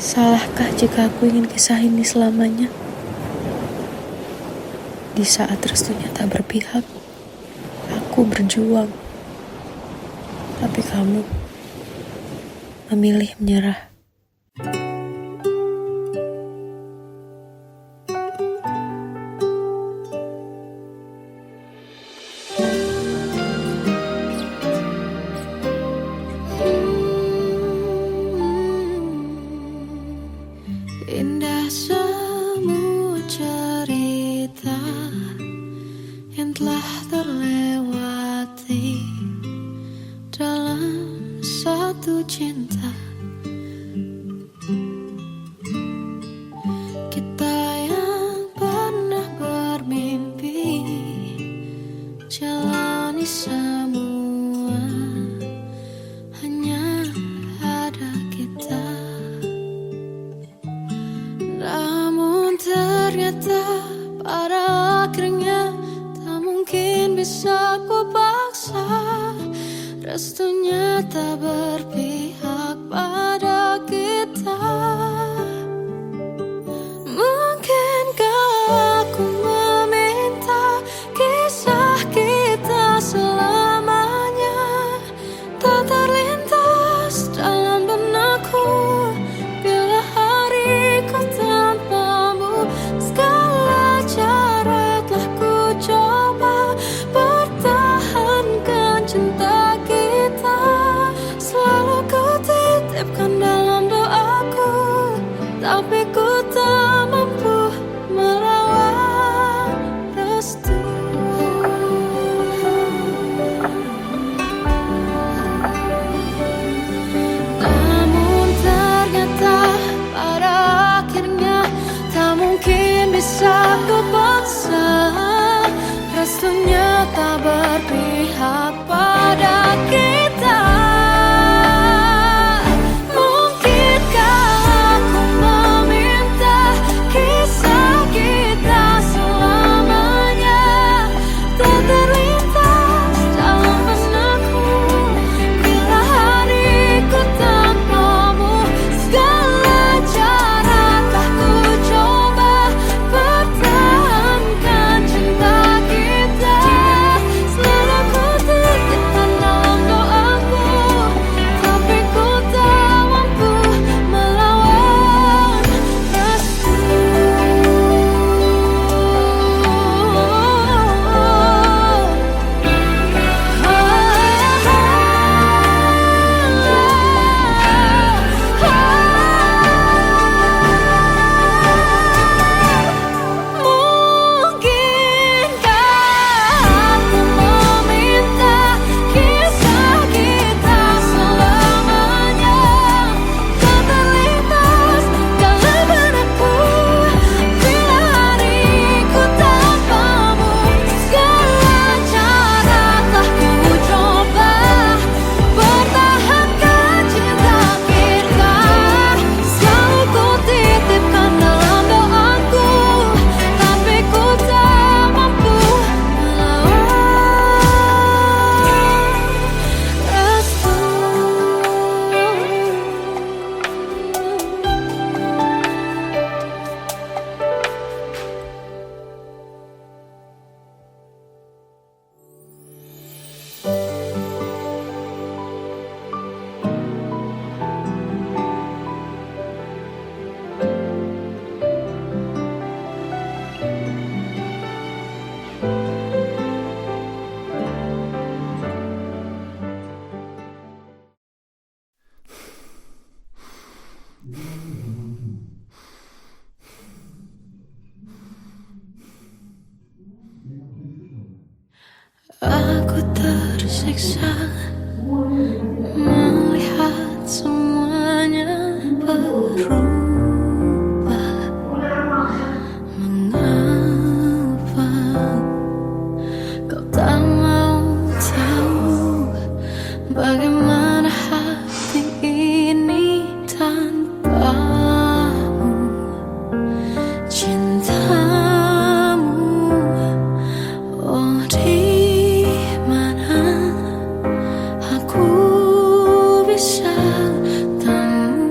Salahkah jika aku ingin kisah ini selamanya? Di saat restunya tak berpihak, aku berjuang. Tapi kamu memilih menyerah. Indah semua cerita yang telah terlewati dalam satu cinta. Kita yang pernah bermimpi jalani semua, hanya ada kita. Namun ternyata pada akhirnya tak mungkin bisa ku paksa. Restunya tak berpihak pada kita. Mungkinkah aku meminta kisah kita selamanya tak terlintas dalam benakku bila hariku tanpamu. Segala cara telah ku coba pertahankan cinta kita. Selalu ku titipkan dalam doaku, tapi ku tak mampu merawat restu. Namun ternyata pada akhirnya tak mungkin bisa ku paksa. Restunya tak berpihak pada kita. Mungkinkah aku meminta kisah kita selamanya tak terlintas dalam benakku bila hariku tanpamu. Segala cara telah ku coba pertahankan cinta kita. Selalu ku titipkan dalam doaku, tapi ku tak mampu melawan restu. Mungkinkah aku meminta kisah kita selamanya tak terlintas dalam benakku bila hariku tanpamu. Segala cara telah ku coba pertahankan cinta kita. Selalu ku titipkan dalam doaku, tapi ku tak mampu melawan restu. Aku tersiksa melihat semuanya berubah. Mengapa kau tak mau tahu bagaimana hati ini tanpamu? Cintamu, oh di mana aku bisa temu?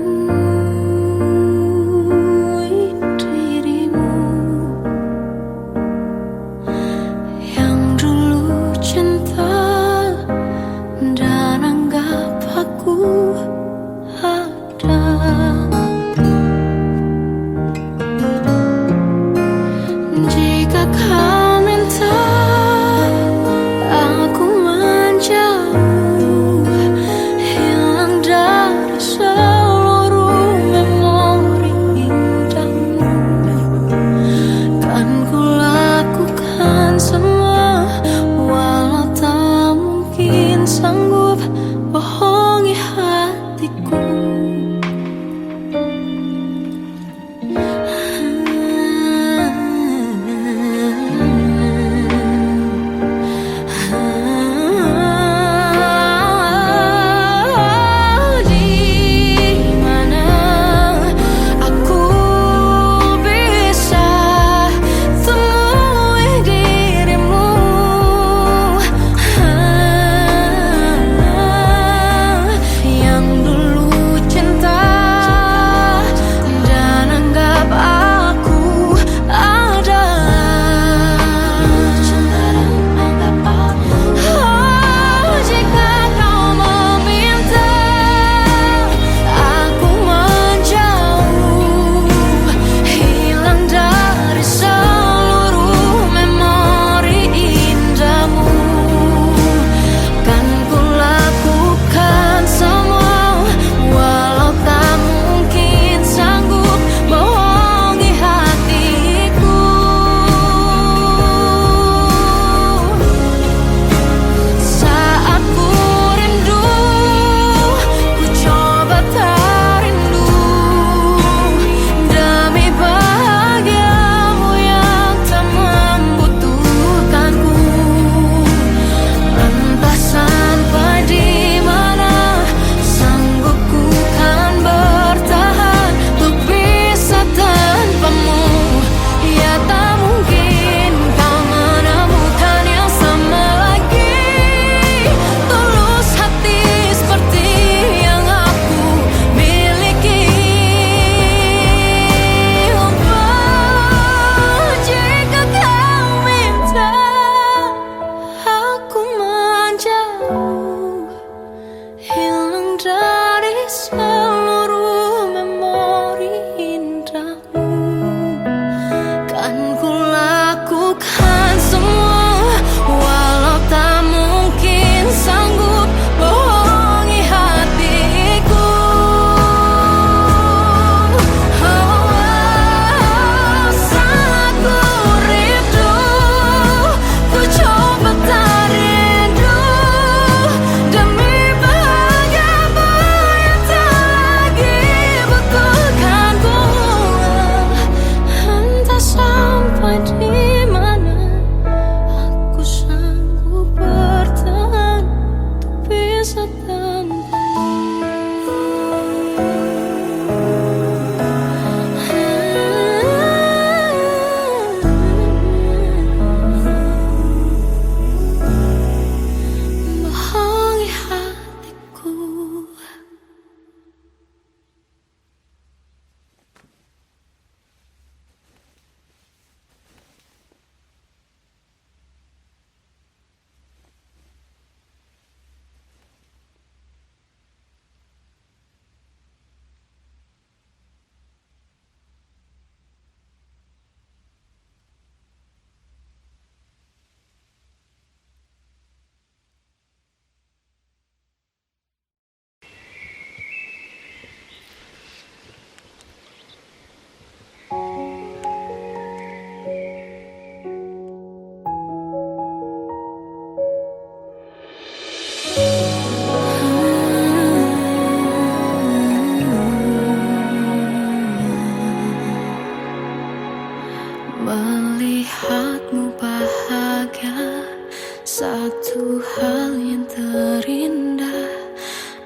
Satu hal yang terindah,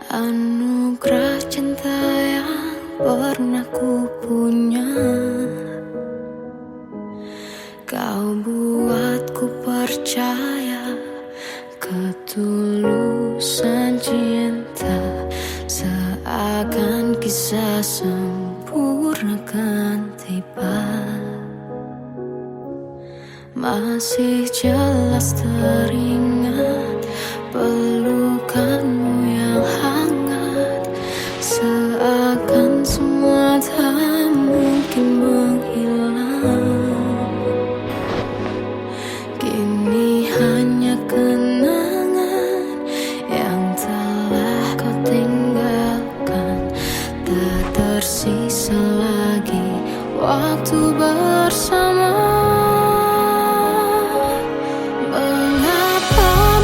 anugerah cinta yang pernah ku punya. Kau buatku percaya ketulusan cinta, seakan kisah sempurna kan tiba. Masih jelas teringat pelukanmu yang hangat, seakan semua tak mungkin menghilang. Kini hanya kenangan yang telah kau tinggalkan, tak tersisa lagi waktu bersama.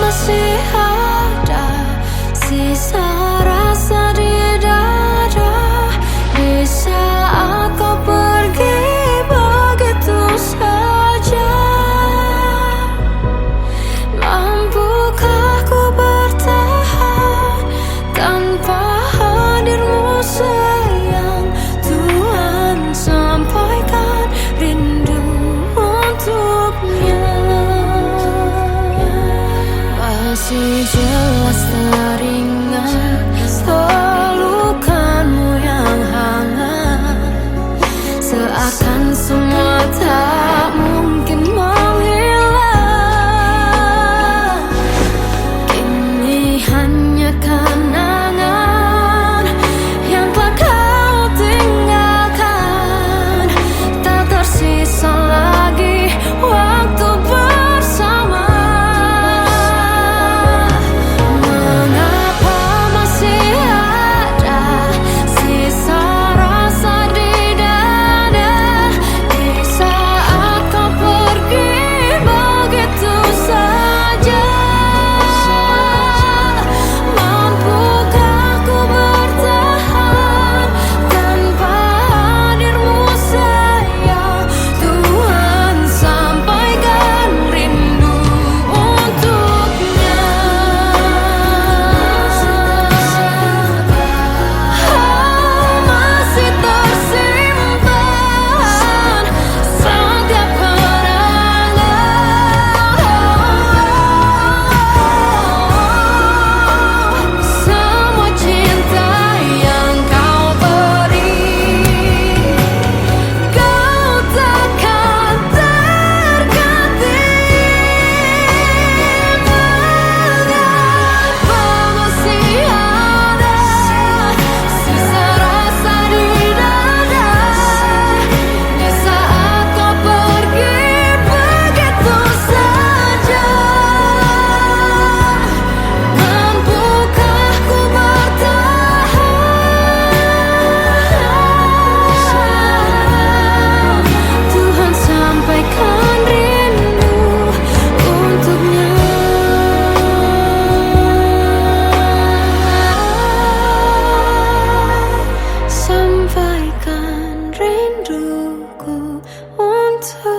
Masih ada sisa rasa di dada di saat kau pergi begitu saja. Mampukah ku bertahan tanpa hadirmu sayang? Tuhan, sampaikan rindu untuknya. Masih jelas teringat pelukanmu yang hangat, seakan semua tak mungkin menghilang. Kini hanya kenangan yang telah kau tinggalkan, tak tersisa lagi waktu bersama. Sampaikan rinduku untuknya.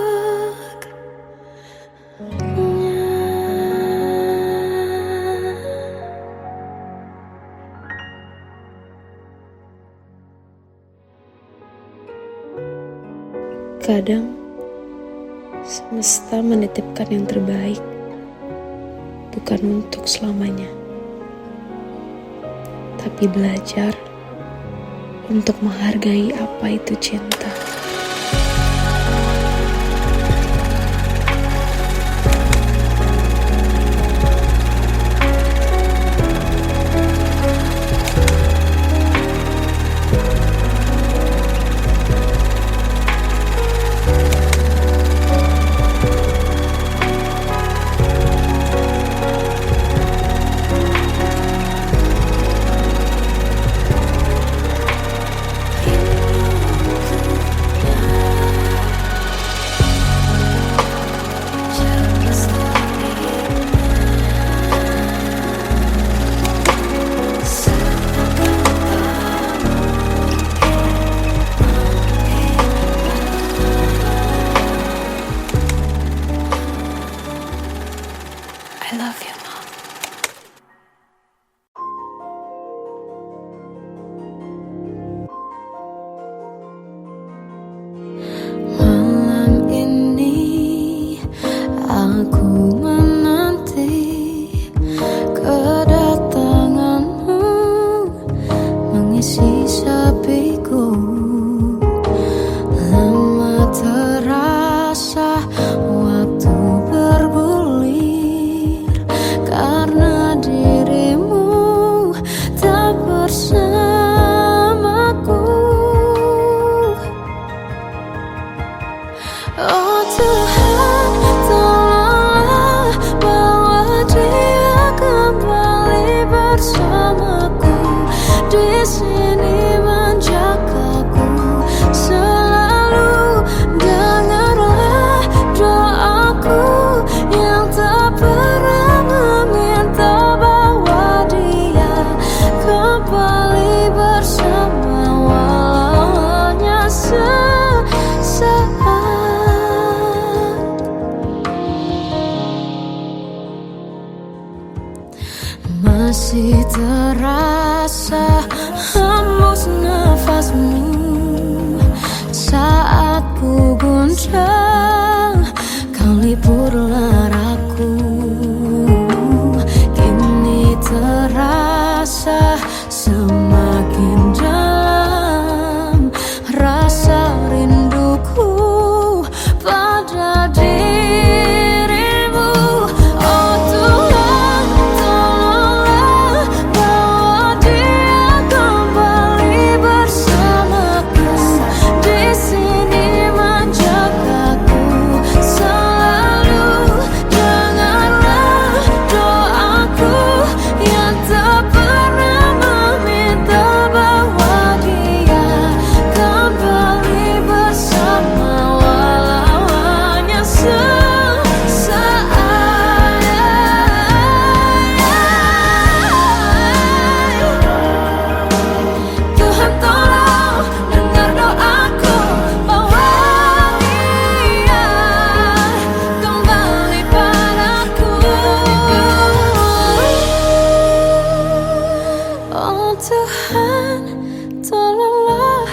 Kadang semesta menitipkan yang terbaik, bukan untuk selamanya, tapi belajar untuk menghargai apa itu cinta. I love you, Mom. Malam ini aku menanti kedatanganmu mengisi sepiku. Lama terasa waktu bergulir karena dirimu tak bersamaku. Oh Tuhan, tolonglah bawa dia kembali bersamaku. Di sini menjagaku selalu. Dengarlah doaku yang tak pernah meminta, bawa dia kembali bersama walau hanya sesaat. Masih terasa hembus nafasmu saat ku guncang, kau lipurlah raku. Kini terasa semakin dalam rasa rinduku pada dirimu. Oh Tuhan, tolonglah bawa dia kembali bersamaku. Di sini menjagaku selalu. Dengarlah doaku yang tak pernah meminta, bawa dia kembali bersama walau hanya sesaat. Tuhan tolong dengar doaku, bawa dia kembali padaku. Oh Tuhan, tolonglah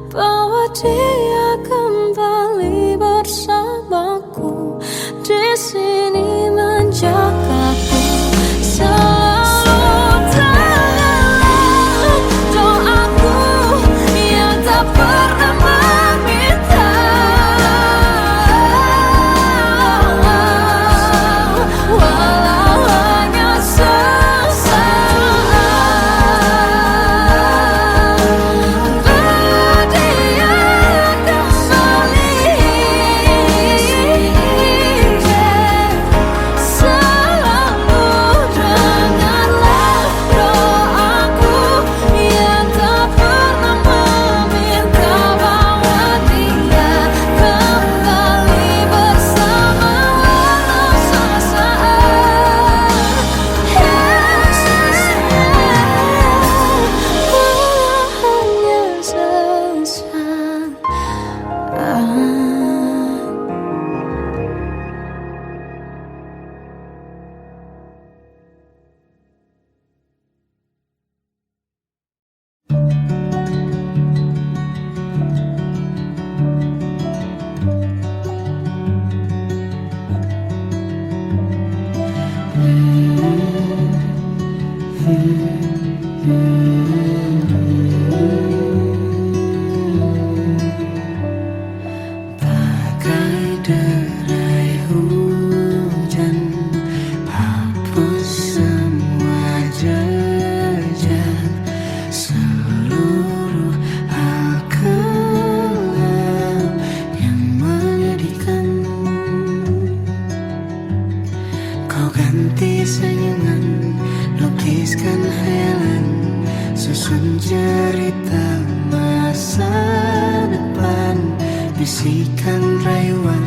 bawa dia kembali bersamaku. Di sini menjagaku selalu. Dengarlah doaku yang tak pernah meminta, walau hanya sesaat. Bawa dia kembali selalu. Dengarlah doaku yang tak pernah meminta, bawa dia kembali bersama walau sesaat. Walau hanya sesaat. Bagai derai hujan, hapus semua jejak seluruh hal kelam yang menyedihkan. Kau ganti senyuman, lukiskan hayalan, susun cerita masa depan. Bisikan rayuan,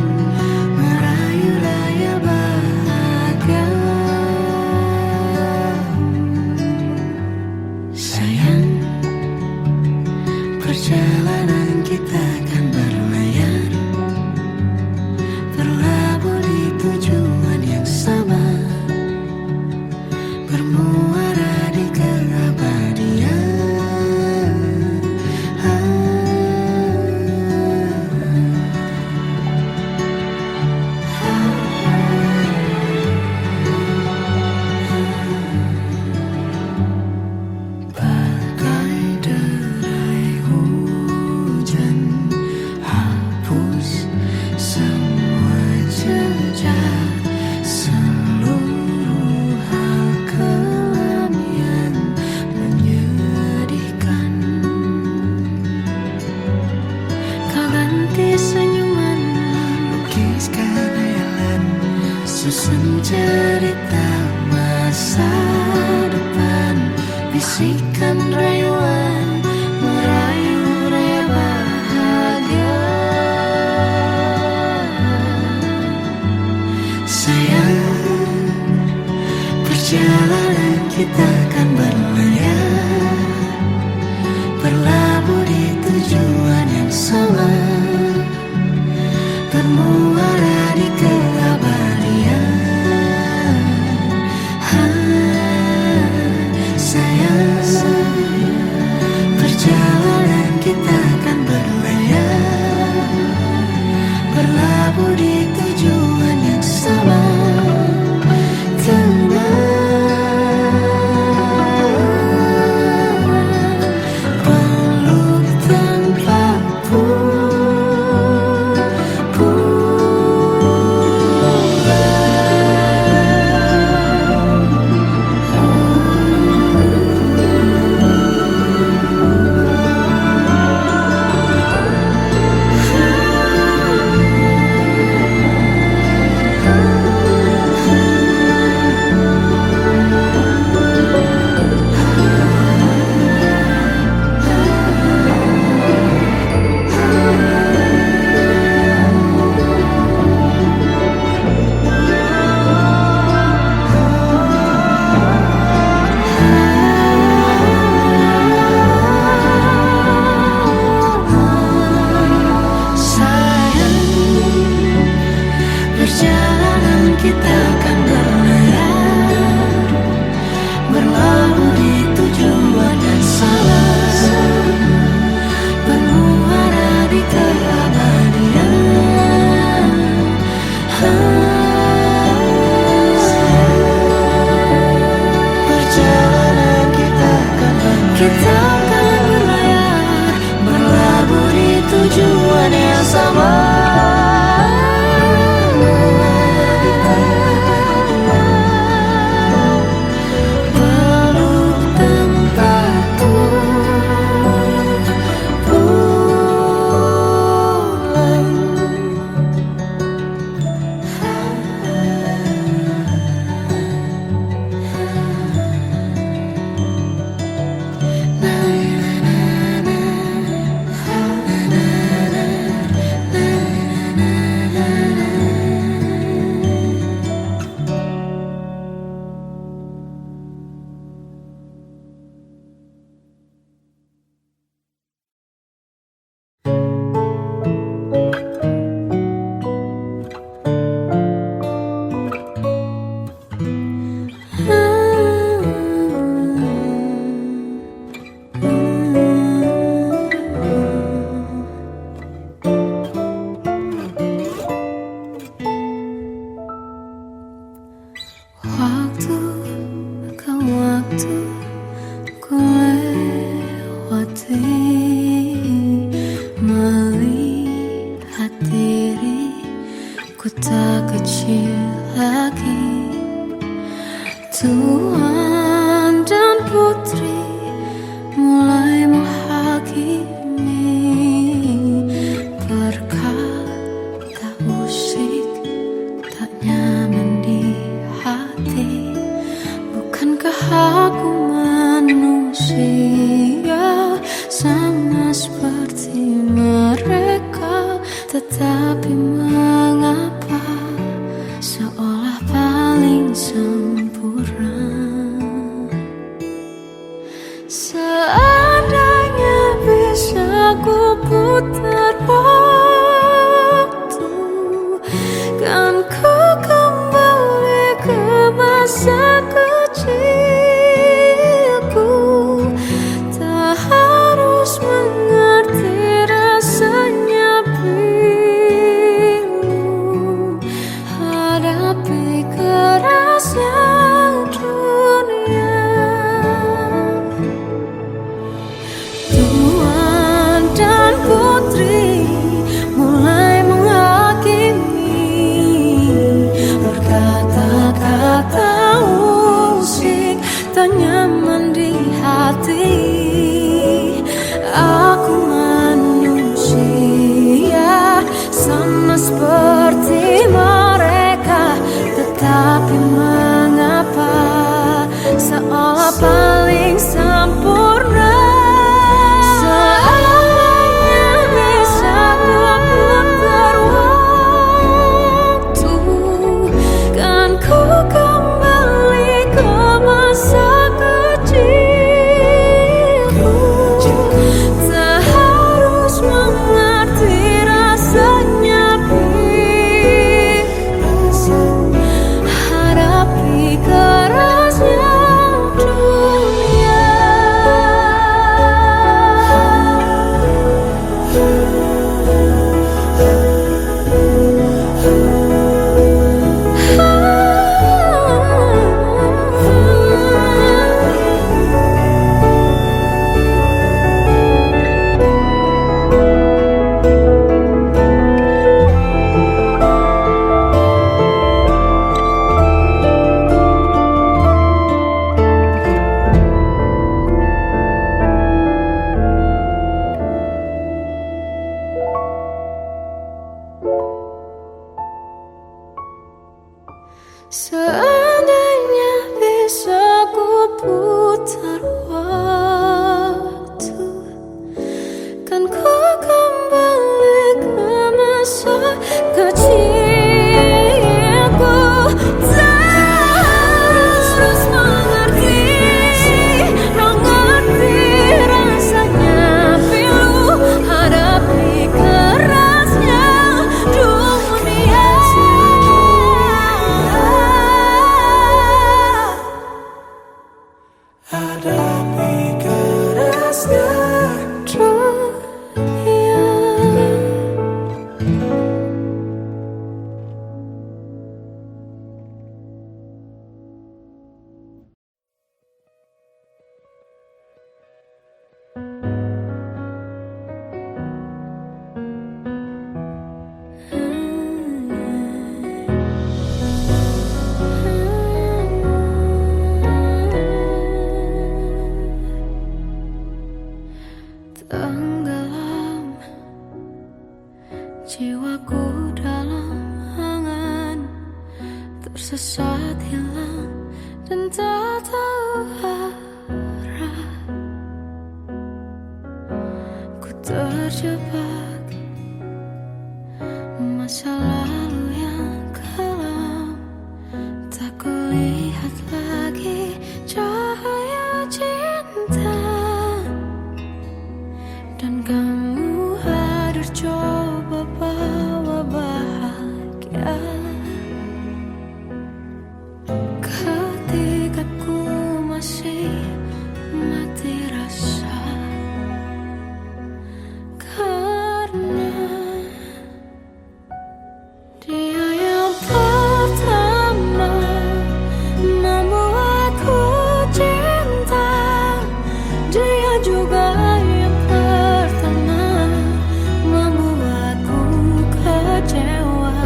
merayu layar bahagia. Sayang, perjalanan kita kan berlayar, berlabuh di tujuan yang sama. Asyikan rayuan merayu raya bahagia. Sayang, perjalanan kita akan berlayar, berlabuh di tujuan yang sama, bermuara di keabadian. Perjalanan kita akan berlayar, berlabuh di tujuan yang sama. Peluk tanpaku kita akan berlayar, berlabuh di tujuan yang sama, bermuara di keabadian. Perjalanan kita akan berlayar, berlabuh di tujuan yang sama. Waktu ku lewati, melihat diriku tak kecil lagi. Tuan dan putri mulai menghakimi, berkata usik tak nyaman di hati. Bukankah aku manusia sama seperti mereka? Tetapi mengapa seolah paling sempurna? Seandainya bisa ku putar waktu, kan ku kembali ke masa kecilku. Tak harus mengerti rasanya bila terjebak masa lalu yang kelam. Tak kulihat lagi cahaya cinta, dan kamu hadir coba bawa bahagia. Ketika ku masih mati rasa, karena dia yang pertama membuatku cinta. Dia juga yang pertama membuatku kecewa.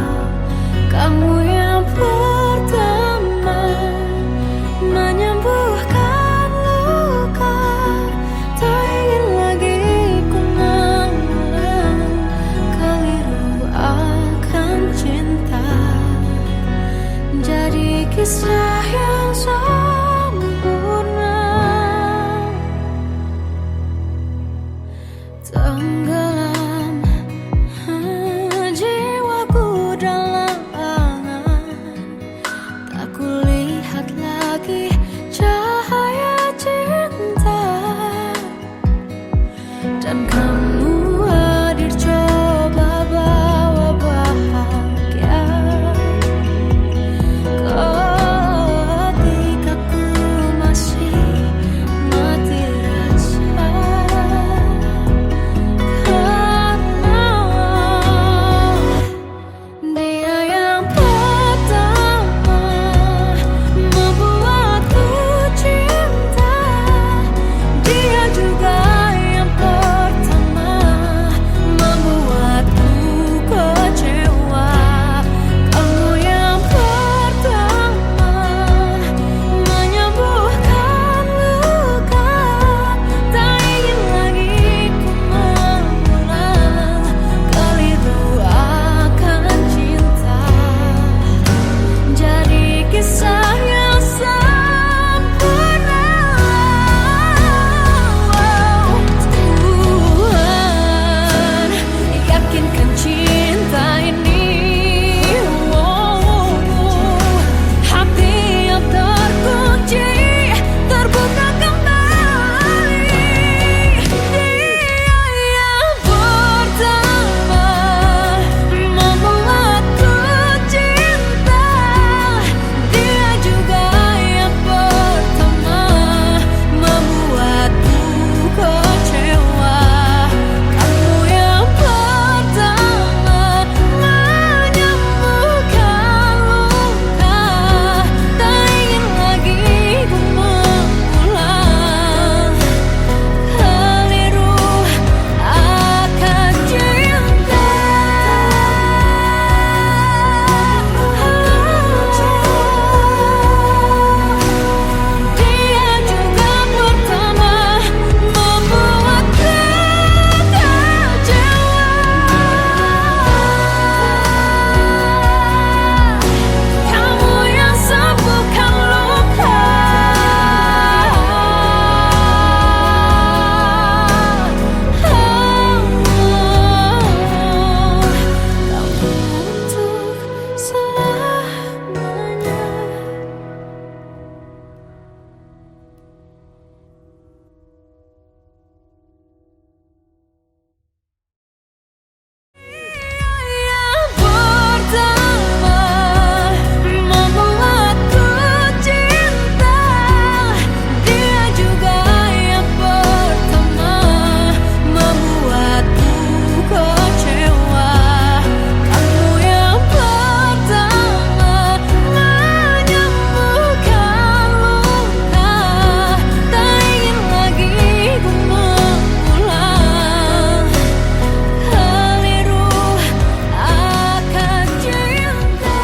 Kamu yang pertama menyembuhkan luka. Tak ingin lagi ku mengulang keliru akan cinta. Jadi kisah yang sempurna, tenggelam jiwaku dalam angan. Tak kulihat lagi cahaya cinta, dan kamu hadir coba bawa bahagia. Ketika ku masih mati rasa, karena dia yang pertama membuatku cinta. Dia juga yang pertama membuatku kecewa. Kamu yang pertama menyembuhkan luka. Tak ingin lagi ku mengulang keliru akan cinta. Jadi kisah yang sempurna. Tuhan yakinkan cinta ini. Hati yang terkunci terbuka kembali. Dia yang pertama membuatku cinta. Dia juga yang pertama membuatku kecewa. Kamu yang pertama menyembuhkan luka. Tak ingin lagi ku mengulang keliru akan cinta. Dia juga pertama membuatku kecewa. Kamu yang sembuhkan luka. Kamu untuk selamanya. Yang pertama membuatku cinta. Dia juga yang pertama membuatku kecewa. Kamu yang pertama menyembuhkan luka. Tak ingin lagi ku mengulang keliru akan cinta.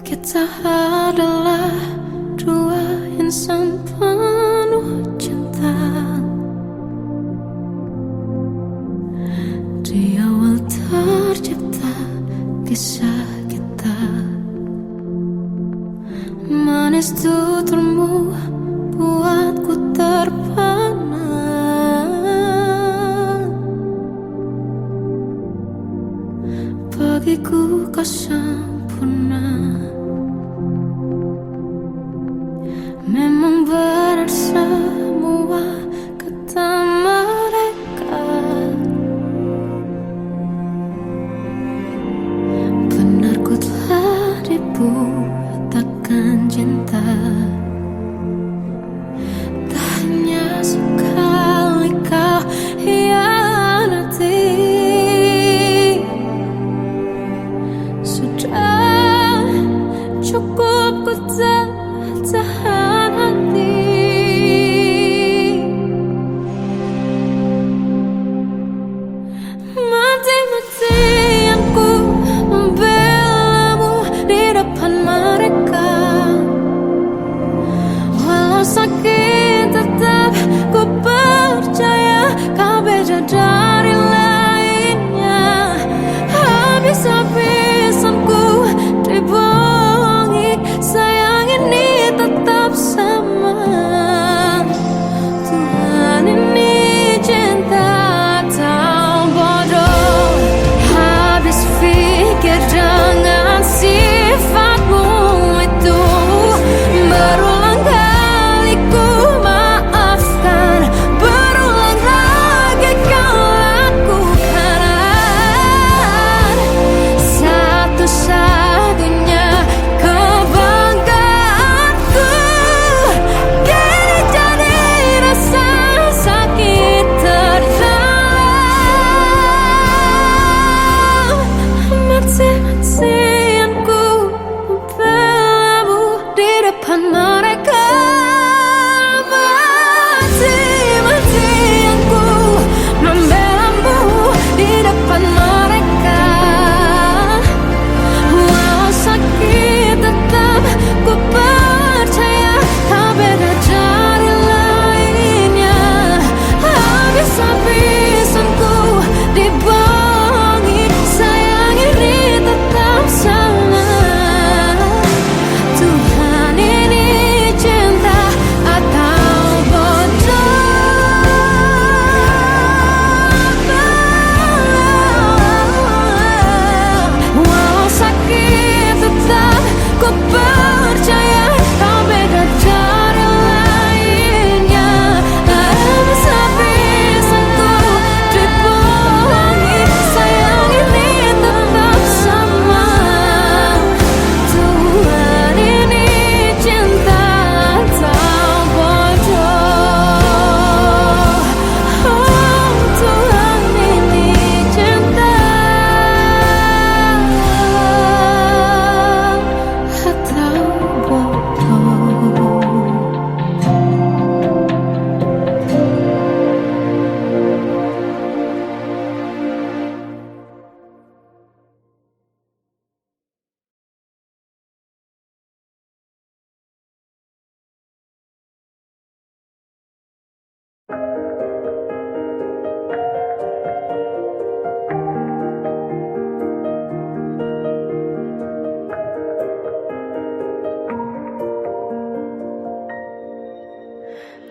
Kita adalah insan penuh cinta. Di awal tercipta kisah kita, manis tuturmu buatku terpana. Bagiku kau sempurna. Memang benar semua kata mereka, benar ku telah dibutakan cinta. Tak hanya sekali kau hianati, sudah cukup ku tahan hati. Mati-matian ku membelamu di depan mereka. Walau sakit tetap ku percaya kau beda dari lainnya. Habis-habisan ku dibohongi, sayang ini tetap sama. Tuhan ini cinta atau bodoh. Habis pikir dengan sifatmu itu, berulang kali ku maafkan, berulang lagi kau lakukan. Satu-satunya kebanggaanku kini jadi rasa sakit terdalam. Mati-matian ku membelamu di depan mereka. Mati-matian ku membelamu di depan mereka. Walau sakit tetap ku percaya kau beda dari lainnya. Habis-habisan ku dibohongi, sayang ini tetap sama. Tuhan ini cinta atau bodoh. Walau sakit tetap ku percaya kau beda dari lainnya. Habis-habisan ku dibohongi, sayang ini tetap sama. Tuhan ini cinta atau bodoh. Oh, Tuhan ini cinta atau bodoh.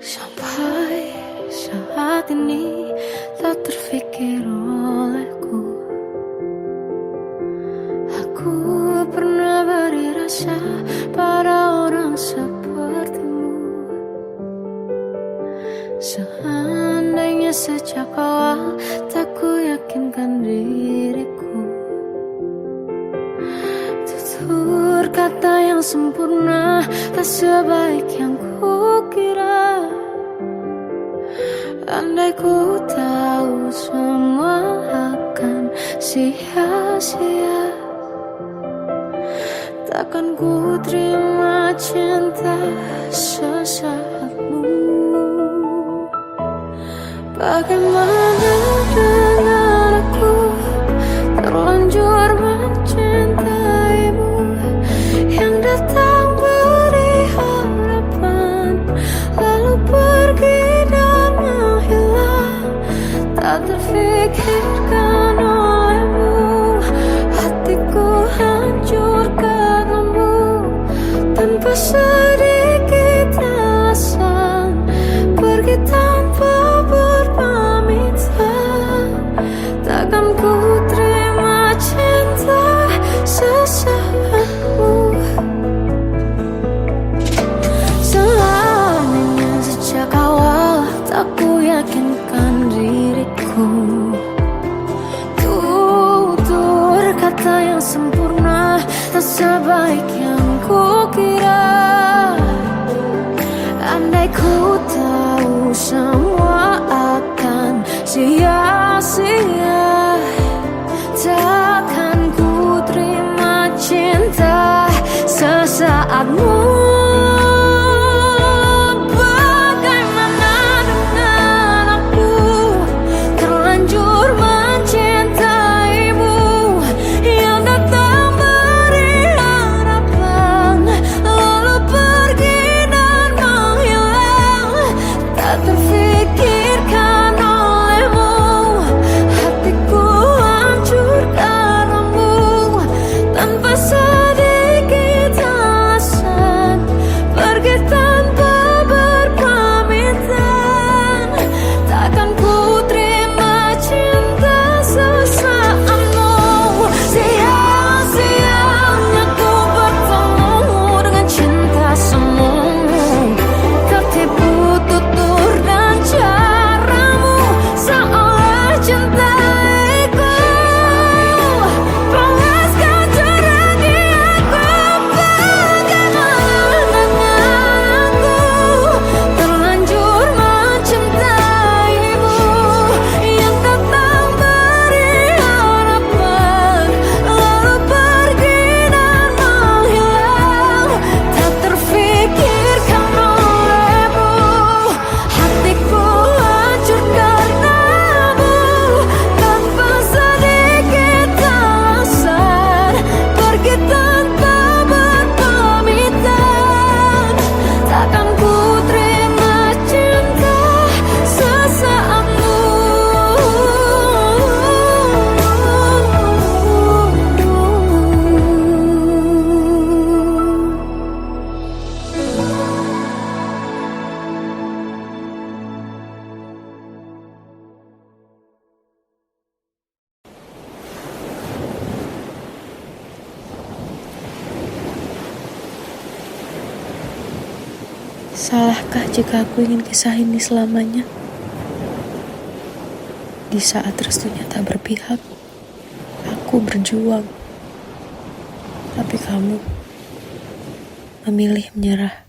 Sampai saat ini tak terfikir olehku, aku pernah beri rasa pada orang sepertimu. Seandainya sejak awal tak ku yakinkan diriku, tutur kata yang sempurna tak sebaik yang kukira. Andai ku tahu semua akan sia-sia, takkan ku terima cinta sesaatmu. Bagaimana dengan aku terlanjur mencintaimu, yang datang beri harapan sempurna, tak sebaik yang kukira. Andai ku tahu semua akan sia-sia, takkan ku terima cinta sesaatmu. Salahkah jika aku ingin kisah ini selamanya? Di saat restunya tak berpihak, aku berjuang. Tapi kamu memilih menyerah.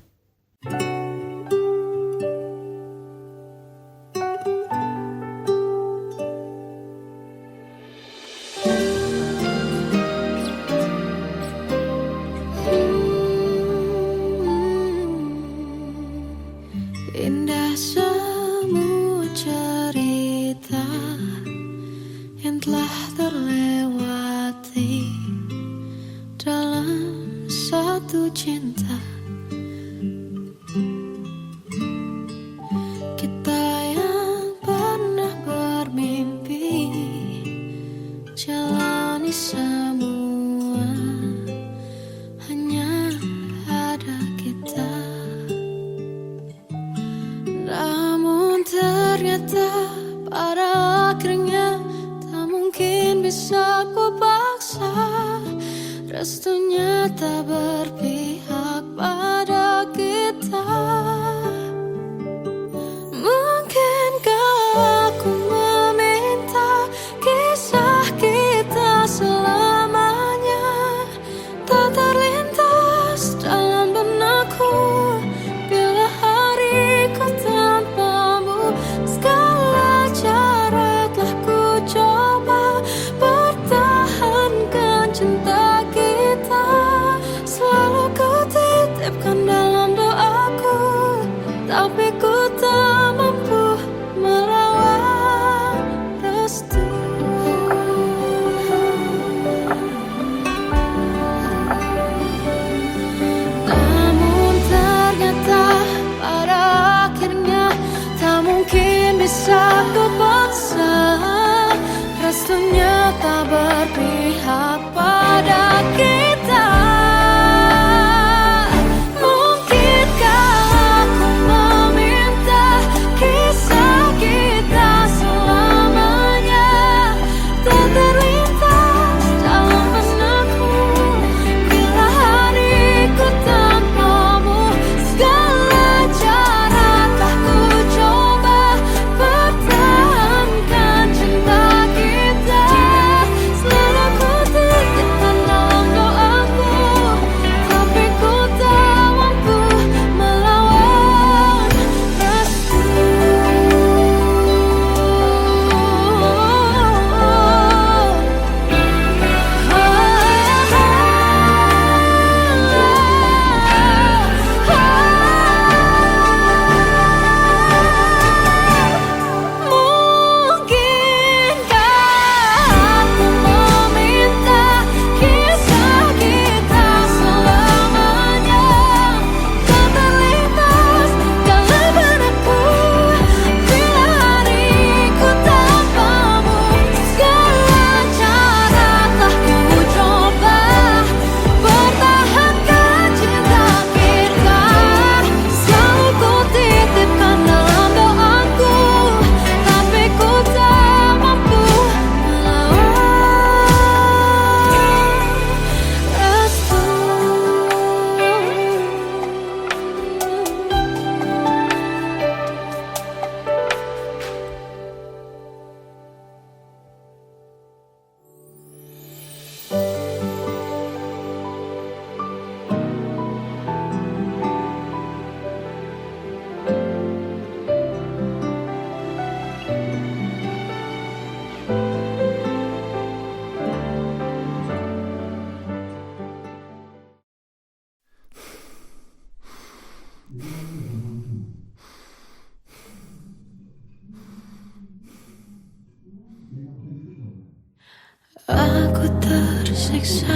Indah semua cerita yang telah terlewati dalam satu cinta. Kita yang pernah bermimpi jalani semua, hanya ada kita. Namun ternyata pada akhirnya tak mungkin bisa ku paksa. Restunya tak berpihak pada kita. Mungkinkah aku meminta kisah kita selamanya tak terlintas dalam benakku bila hariku tanpamu. Segala cara telah ku coba pertahankan cinta kita. Selalu ku titipkan dalam doaku, tapi ku tak mampu merawat restu. Namun ternyata pada akhirnya tak mungkin bisa ku paksa. Restunya tak berpihak pada kita. Mungkinkah aku meminta kisah kita selamanya tak terlintas dalam benakku bila hariku tanpamu. Segala cara telah ku coba pertahankan cinta kita. Selalu ku titipkan Aku tersiksa